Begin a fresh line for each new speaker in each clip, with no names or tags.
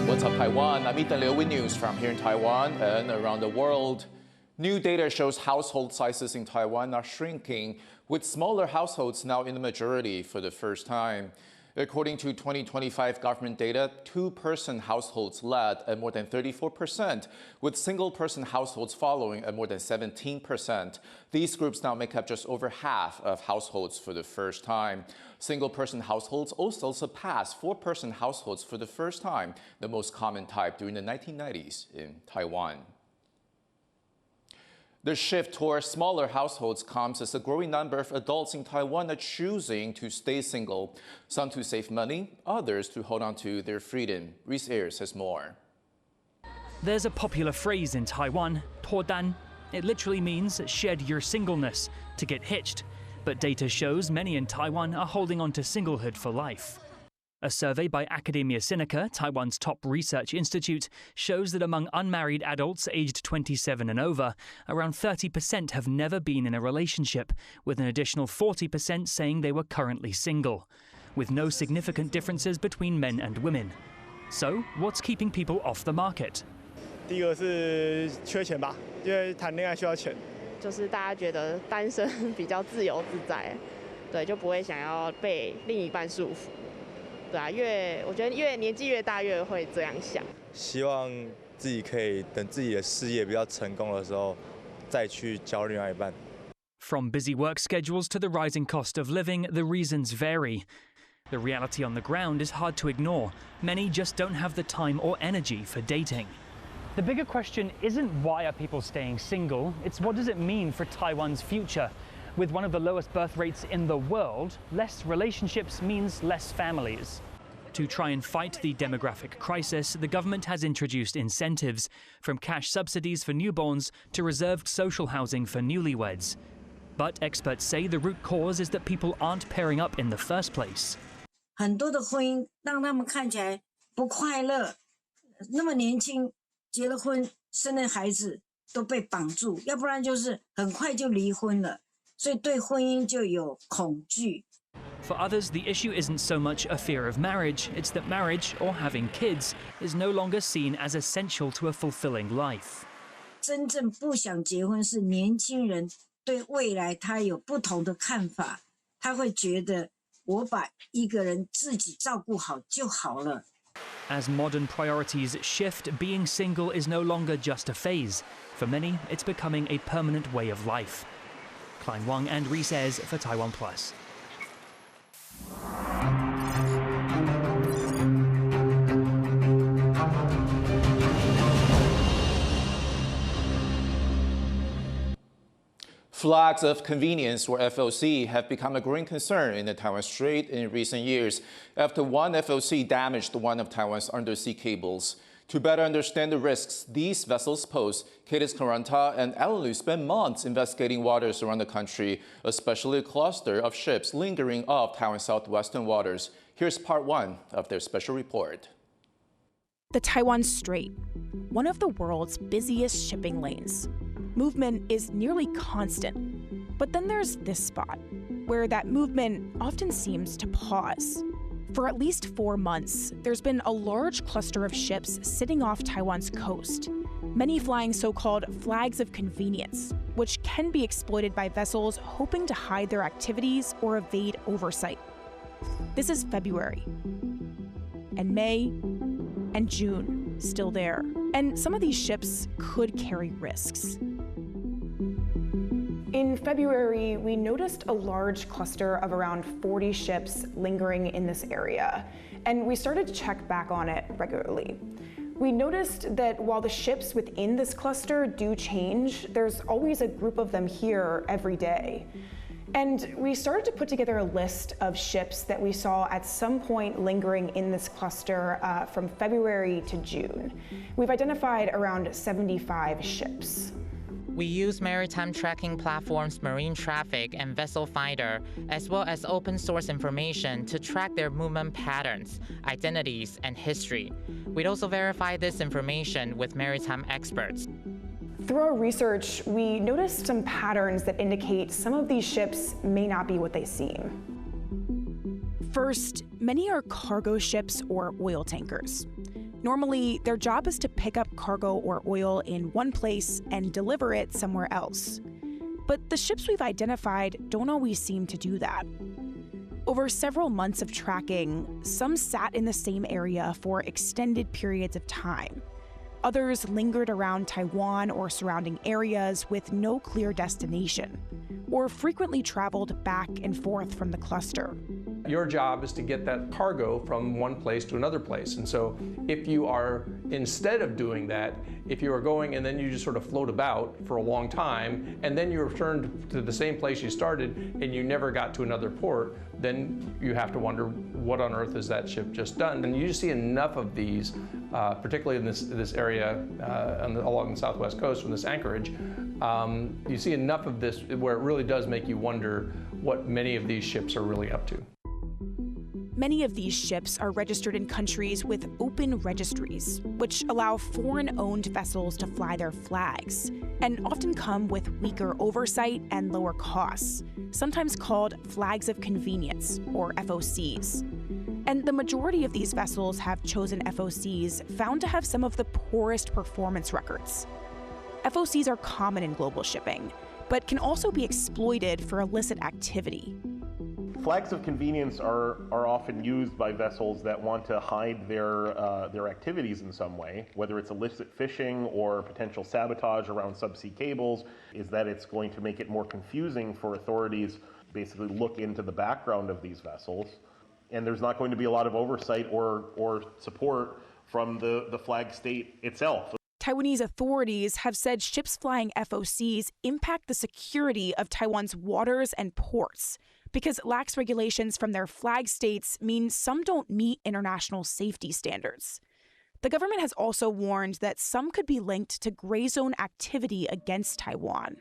What's up, Taiwan? I'm Ethan Liu with news from here in Taiwan and around the world. New data shows household sizes in Taiwan are shrinking, with smaller households now in the majority for the first time. According to 2025 government data, two-person households led at more than 34%, with single-person households following at more than 17%. These groups now make up just over half of households for the first time. Single-person households also surpassed four-person households for the first time, the most common type during the 1990s in Taiwan. The shift toward smaller households comes as a growing number of adults in Taiwan are choosing to stay single, some to save money, others to hold on to their freedom. Reese Ayers has more.
There's a popular phrase in Taiwan, 脱单. It literally means shed your singleness, to get hitched. But data shows many in Taiwan are holding on to singlehood for life. A survey by Academia Sinica, Taiwan's top research institute, shows that among unmarried adults aged 27 and over, around 30% have never been in a relationship, with an additional 40% saying they were currently single, with no significant differences between men and women. So, what's keeping people off the market?
第一个是缺钱吧，因为谈恋爱需要钱。
就是大家觉得单身比较自由自在，对，就不会想要被另一半束缚。 对啊，我觉得越年纪越大越会这样想。
希望自己可以等自己的事业比较成功的时候，再去交另外一半。
From busy work schedules to the rising cost of living, the reasons vary. The reality on the ground is hard to ignore. Many just don't have the time or energy for dating. The bigger question isn't why are people staying single, it's what does it mean for Taiwan's future? With one of the lowest birth rates in the world, less relationships means less families. To try and fight the demographic crisis, the government has introduced incentives, from cash subsidies for newborns to reserved social housing for newlyweds. But experts say the root cause is that people aren't pairing up in the first place.
很多的婚姻让他们看起来不快乐，那么年轻，结了婚，生了孩子都被绑住，要不然就是很快就离婚了。 所以对婚姻就有恐惧。
For others, the issue isn't so much a fear of marriage, it's that marriage, or having kids, is no longer seen as essential to a fulfilling life.
真正不想结婚是年轻人对未来他有不同的看法，他会觉得我把一个人自己照顾好就好了。
As modern priorities shift, being single is no longer just a phase. For many, it's becoming a permanent way of life. Klein Wang and Reese Ayers for TaiwanPlus.
Flags of convenience, or FOC, have become a growing concern in the Taiwan Strait in recent years after one FOC damaged one of Taiwan's undersea cables. To better understand the risks these vessels pose, Katis Karanta and Alan Liu spent months investigating waters around the country, especially a cluster of ships lingering off Taiwan's southwestern waters. Here's part one of their special report.
The Taiwan Strait, one of the world's busiest shipping lanes. Movement is nearly constant, but then there's this spot where that movement often seems to pause. For at least 4 months, there's been a large cluster of ships sitting off Taiwan's coast, many flying so-called flags of convenience, which can be exploited by vessels hoping to hide their activities or evade oversight. This is February, and May, and June, still there. And some of these ships could carry risks.
In February, we noticed a large cluster of around 40 ships lingering in this area, and we started to check back on it regularly. We noticed that while the ships within this cluster do change, there's always a group of them here every day. And we started to put together a list of ships that we saw at some point lingering in this cluster from February to June. We've identified around 75 ships.
We use maritime tracking platforms Marine Traffic and Vessel Finder, as well as open source information to track their movement patterns, identities, and history. We'd also verify this information with maritime experts.
Through our research, we noticed some patterns that indicate some of these ships may not be what they seem.
First, many are cargo ships or oil tankers. Normally, their job is to pick up cargo or oil in one place and deliver it somewhere else. But the ships we've identified don't always seem to do that. Over several months of tracking, some sat in the same area for extended periods of time. Others lingered around Taiwan or surrounding areas with no clear destination, or frequently traveled back and forth from the cluster.
Your job is to get that cargo from one place to another place. And so if you are, instead of doing that, if you are going and then you just sort of float about for a long time, and then you returned to the same place you started and you never got to another port, then you have to wonder, what on earth has that ship just done? And you just see enough of these, particularly in this area along the southwest coast from this anchorage. You see enough of this where it really does make you wonder what many of these ships are really up to.
Many of these ships are registered in countries with open registries, which allow foreign-owned vessels to fly their flags, and often come with weaker oversight and lower costs, sometimes called flags of convenience, or FOCs. And the majority of these vessels have chosen FOCs found to have some of the poorest performance records. FOCs are common in global shipping, but can also be exploited for illicit activity.
Flags of convenience are often used by vessels that want to hide their activities in some way, whether it's illicit fishing or potential sabotage around subsea cables, is that it's going to make it more confusing for authorities basically look into the background of these vessels. And there's not going to be a lot of oversight or support from the flag state itself.
Taiwanese authorities have said ships flying FOCs impact the security of Taiwan's waters and ports, because lax regulations from their flag states mean some don't meet international safety standards. The government has also warned that some could be linked to gray zone activity against Taiwan.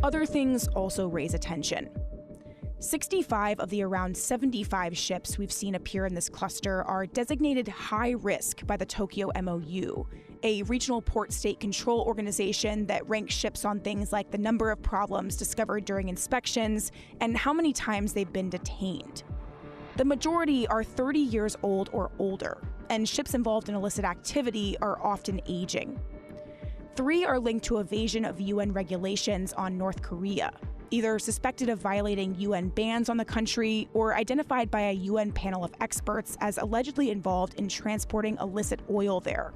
Other things also raise attention. 65 of the around 75 ships we've seen appear in this cluster are designated high risk by the Tokyo MOU, a regional port state control organization that ranks ships on things like the number of problems discovered during inspections and how many times they've been detained. The majority are 30 years old or older, and ships involved in illicit activity are often aging. 3 are linked to evasion of UN regulations on North Korea, either suspected of violating UN bans on the country or identified by a UN panel of experts as allegedly involved in transporting illicit oil there.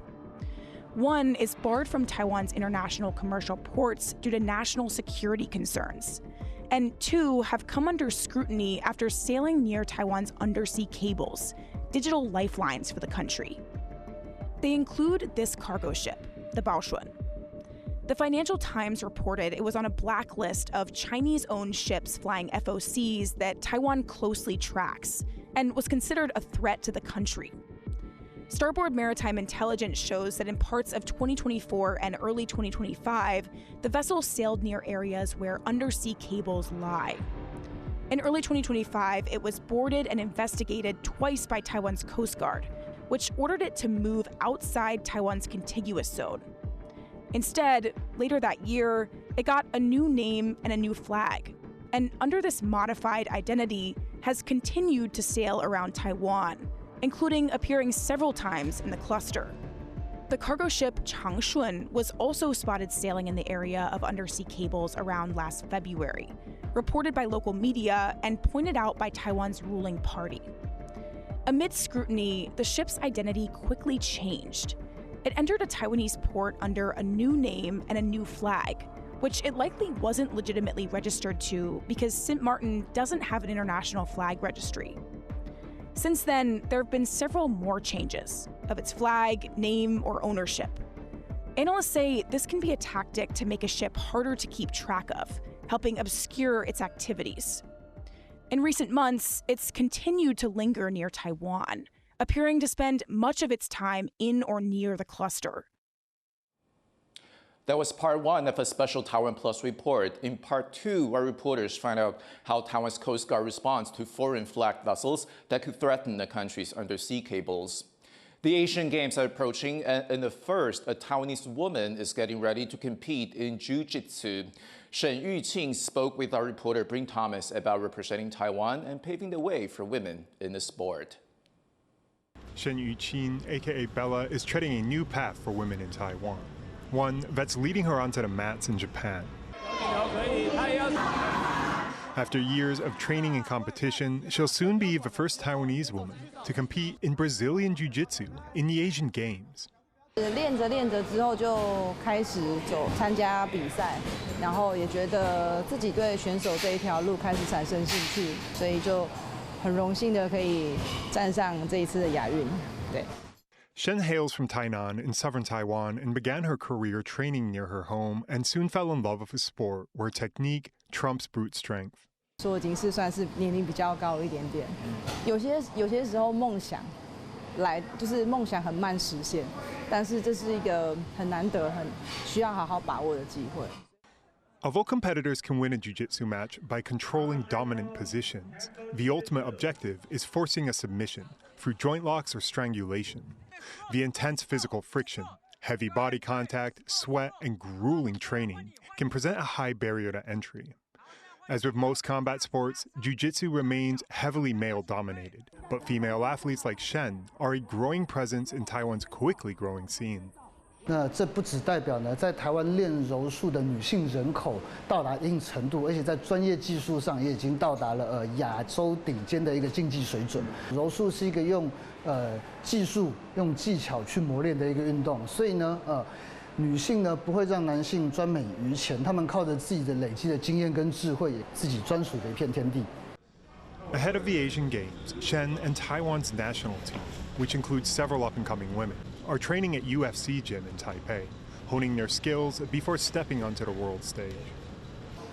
1 is barred from Taiwan's international commercial ports due to national security concerns. And 2 have come under scrutiny after sailing near Taiwan's undersea cables, digital lifelines for the country. They include this cargo ship, the Baoshun. The Financial Times reported it was on a blacklist of Chinese-owned ships flying FOCs that Taiwan closely tracks and was considered a threat to the country. Starboard Maritime Intelligence shows that in parts of 2024 and early 2025, the vessel sailed near areas where undersea cables lie. In early 2025, it was boarded and investigated twice by Taiwan's Coast Guard, which ordered it to move outside Taiwan's contiguous zone. Instead, later that year, it got a new name and a new flag, and under this modified identity, has continued to sail around Taiwan, including appearing several times in the cluster. The cargo ship Changshun was also spotted sailing in the area of undersea cables around last February, reported by local media and pointed out by Taiwan's ruling party. Amid scrutiny, the ship's identity quickly changed. It entered a Taiwanese port under a new name and a new flag, which it likely wasn't legitimately registered to because Sint Maarten doesn't have an international flag registry. Since then, there have been several more changes of its flag, name, or ownership. Analysts say this can be a tactic to make a ship harder to keep track of, helping obscure its activities. In recent months, it's continued to linger near Taiwan, appearing to spend much of its time in or near the cluster.
That was part 1 of a special TaiwanPlus report. In part 2, our reporters find out how Taiwan's Coast Guard responds to foreign flagged vessels that could threaten the country's undersea cables. The Asian Games are approaching, and in the first, a Taiwanese woman is getting ready to compete in jiu-jitsu. Shen Yuqing spoke with our reporter Bryn Thomas about representing Taiwan and paving the way for women in the sport.
Shen Yuqing, aka Bella, is treading a new path for women in Taiwan, one that's leading her onto the mats in Japan. After years of training and competition, she'll soon be the first Taiwanese woman to compete in Brazilian Jiu-Jitsu in the Asian Games.
练着之后就开始参加比赛，然后也觉得自己对选手这一条路开始产生兴趣，所以就很荣幸的可以站上这一次的亚运。对。
Shen hails from Tainan in southern Taiwan and began her career training near her home and soon fell in love with a sport where technique trumps brute strength.
说已经是算是年龄比较高一点点，有些时候梦想就是梦想很慢实现，但是这是一个很难得、很需要好好把握的机会。
Although competitors can win a jiu-jitsu match by controlling dominant positions, the ultimate objective is forcing a submission through joint locks or strangulation. The intense physical friction, heavy body contact, sweat, and grueling training can present a high barrier to entry. As with most combat sports, jiu-jitsu remains heavily male-dominated, but female athletes like Shen are a growing presence in Taiwan's quickly growing scene.
那这不只代表呢，在台湾练柔术的女性人口到达一定程度，而且在专业技术上也已经到达了亚洲顶尖的一个竞技水准。柔术是一个用技术、用技巧去磨练的一个运动，所以呢，女性呢不会让男性专美于前，他们靠着自己的累积的经验跟智慧，自己专属的一片天地。
Ahead of the Asian Games, Shen and Taiwan's national team, which includes several up-and-coming women, are training at UFC Gym in Taipei, honing their skills before stepping onto the world stage.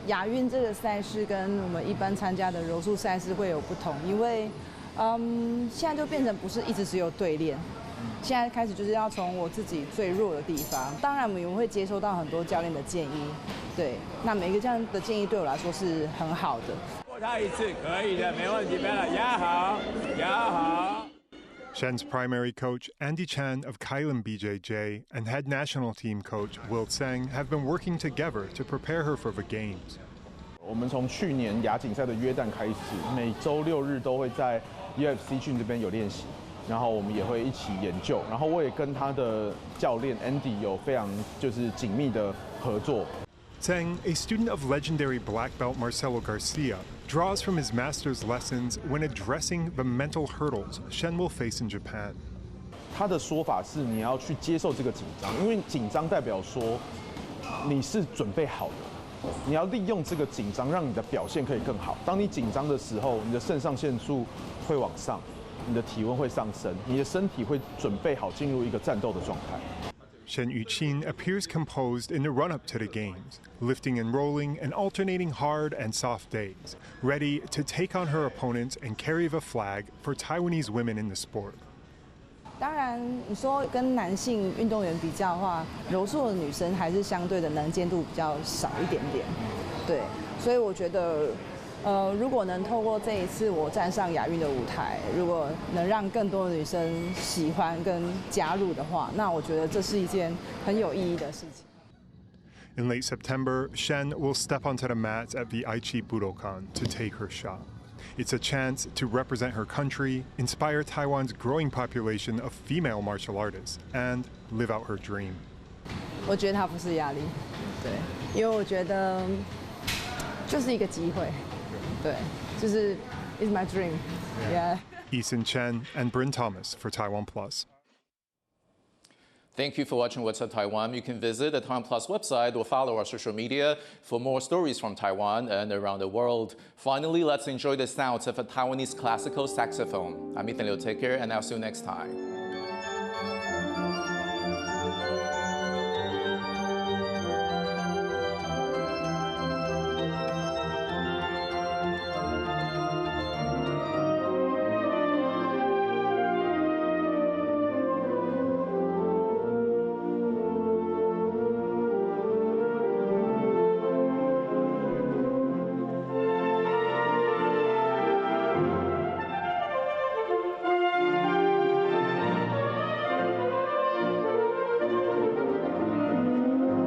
亚运这个赛事跟我们一般参加的柔术赛事会有不同，因为现在就变成不是一直只有对练，现在开始就是要从我自己最弱的地方。当然，我们会接收到很多教练的建议，对，那每个这样的建议对我来说是很好的。过他一次可以的，没问题，没了，压好，
压好。 Shen's primary coach, Andy Chan of Kailan BJJ, and head national team coach, Will Tseng, have been working together to prepare her for the Games.
我们从去年亚锦赛的约旦开始，每周6日都会在 UFC Gym 这边有练习，然后我们也会一起研究，然后我也跟他的教练 Andy 有非常紧密的合作。
Tseng, a student of legendary black belt Marcelo Garcia, draws from his master's lessons when addressing the mental hurdles Shen will face in Japan.
他的说法是你要去接受这个紧张，因为紧张代表说你是准备好的，你要利用这个紧张让你的表现可以更好。当你紧张的时候，你的肾上腺素会往上，你的体温会上升，你的身体会准备好进入一个战斗的状态。
Shen Yuqing appears composed in the run-up to the Games, lifting and rolling and alternating hard and soft days, ready to take on her opponents and carry the flag for Taiwanese women in the sport.
当然，你说跟男性运动员比较的话，柔术的女生还是相对的能见度比较少一点点，对，所以我觉得。如果能透过这一次我站上亚运的舞台，如果能让更多的女生喜欢跟加入的话，那我觉得这是一件很有意义的事情。
In late September, Shen will step onto the mats at the Aichi Budokan to take her shot. It's a chance to represent her country, inspire Taiwan's growing population of female martial artists, and live out her dream.
我觉得它不是压力，对，因为我觉得就是一个机会。 对，就是 it's my dream. Yeah.
Eason Chen and Bryn Thomas for TaiwanPlus.
Thank you for watching What's Up Taiwan. You can visit the TaiwanPlus website or follow our social media for more stories from Taiwan and around the world. Finally, let's enjoy the sounds of a Taiwanese classical saxophone. I'm Ethan Liu. Take care, and I'll see you next time.